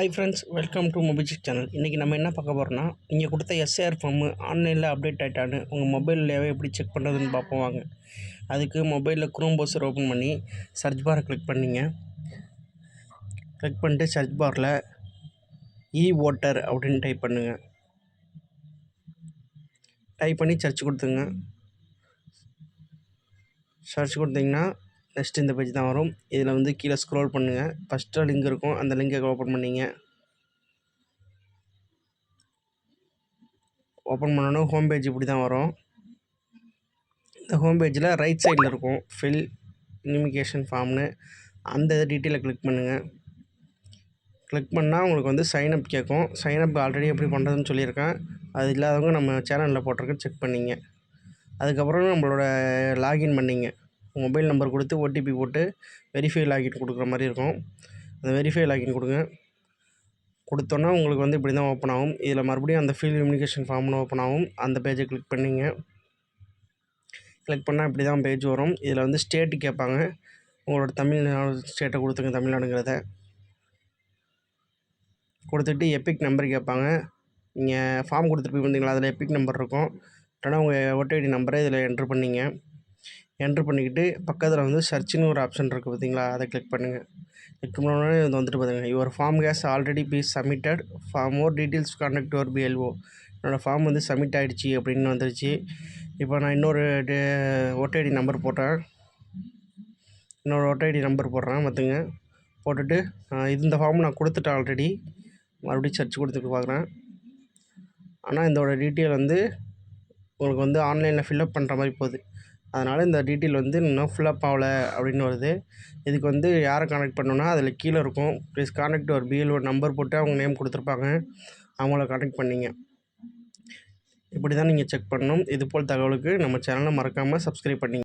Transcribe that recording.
Hi friends, welcome to மொபிஜிக் channel. இன்றைக்கி நம்ம என்ன பார்க்க போகிறோம்னா, நீங்கள் கொடுத்த எஸ்ஏஆர் ஃபார்மு ஆன்லைனில் அப்டேட் ஆகிட்டான்னு உங்கள் மொபைல்லேயே எப்படி செக் பண்ணுறதுன்னு பார்ப்போம் வாங்க. அதுக்கு மொபைலில் குரோம் ப்ரௌசர் ஓப்பன் பண்ணி சர்ச் பாரை கிளிக் பண்ணிங்க. கிளிக் பண்ணிட்டு சர்ச் பாரில் ஓட்டர் அப்படின்னு டைப் பண்ணுங்கள். டைப் பண்ணி சர்ச் கொடுத்துங்க. சர்ச் கொடுத்தீங்கன்னா நெக்ஸ்ட் இந்த பேஜ் தான் வரும். இதில் வந்து கீழே ஸ்க்ரோல் பண்ணுங்கள். ஃபஸ்ட்டு லிங்க் இருக்கும், அந்த லிங்கை ஓப்பன் பண்ணிங்க. ஓப்பன் பண்ணோன்னா ஹோம் பேஜ் இப்படி தான் வரும். இந்த ஹோம் பேஜில் ரைட் சைடில் இருக்கும் ஃபில் இனிமிகேஷன் ஃபார்ம்னு, அந்த டீட்டெயிலை கிளிக் பண்ணுங்கள். கிளிக் பண்ணால் உங்களுக்கு வந்து சைன்அப் கேட்கும். சைன்அப் ஆல்ரெடி எப்படி பண்ணுறதுன்னு சொல்லியிருக்கேன். அது இல்லாதவங்க நம்ம சேனலில் போட்டிருக்க செக் பண்ணிங்க. அதுக்கப்புறம் நம்மளோட லாகின் பண்ணிங்க. மொபைல் நம்பர் கொடுத்து ஓடிபி போட்டு வெரிஃபை லாகின் கொடுக்குற மாதிரி இருக்கும். அந்த வெரிஃபை லாகின் கொடுங்க. கொடுத்தோன்னா உங்களுக்கு வந்து இப்படி தான் ஓப்பன் ஆகும். இதில் மறுபடியும் அந்த ஃபில் கம்யூனிகேஷன் ஃபார்ம்னு ஓப்பன் ஆகும். அந்த பேஜை கிளிக் பண்ணிங்க. கிளிக் பண்ணால் இப்படி தான் பேஜ் வரும். இதில் வந்து ஸ்டேட்டு கேட்பாங்க. உங்களோட தமிழ்நாடு ஸ்டேட்டை கொடுத்துங்க, தமிழ்நாடுங்கிறத கொடுத்துட்டு எபிக் நம்பர் கேட்பாங்க. நீங்கள் ஃபார்ம் கொடுத்துட்டு போய் வந்தீங்களா, அதில் எபிக் நம்பர் இருக்கும். இல்லைனா உங்கள் ஓடிஐடி நம்பரை இதில் என்ட்ரு பண்ணிங்க. என்ட்ரு பண்ணிக்கிட்டு பக்கத்தில் வந்து சர்ச்சுன்னு ஒரு ஆப்ஷன் இருக்குது பார்த்தீங்களா, அதை கிளிக் பண்ணுங்கள். கிளிக் பண்ணோடனே இது வந்துட்டு பார்த்துங்க, your form has already been submitted, for more details contact your BLO. என்னோடய ஃபார்ம் வந்து சப்மிட் ஆகிடுச்சி அப்படின்னு வந்துருச்சு. இப்போ நான் இன்னொரு ஓடிஐடி நம்பர் போட்டேன். பார்த்துங்க. போட்டுட்டு இந்த ஃபார்ம் நான் கொடுத்துட்டேன் ஆல்ரெடி. மறுபடியும் சர்ச் கொடுத்துட்டு பார்க்குறேன். ஆனால் இதோட டீட்டெயில் வந்து உங்களுக்கு வந்து ஆன்லைனில் ஃபில்அப் பண்ணுற மாதிரி போகுது. அதனால் இந்த டீட்டெயில் வந்து இன்னும் ஃபில்அப் ஆகலை அப்படின்னு வருது. இதுக்கு வந்து யாரை கான்டாக்ட் பண்ணணுன்னா அதில் கீழே இருக்கும், ப்ளீஸ் கான்டாக்ட் ஒரு பிஎல்ஓ நம்பர் போட்டு அவங்க நேம் கொடுத்துருப்பாங்க, அவங்கள கான்டாக்ட் பண்ணிங்க. இப்படி தான் நீங்கள் செக் பண்ணணும். இதுபோல் தகவலுக்கு நம்ம சேனலை மறக்காமல் சப்ஸ்கிரைப் பண்ணிங்க.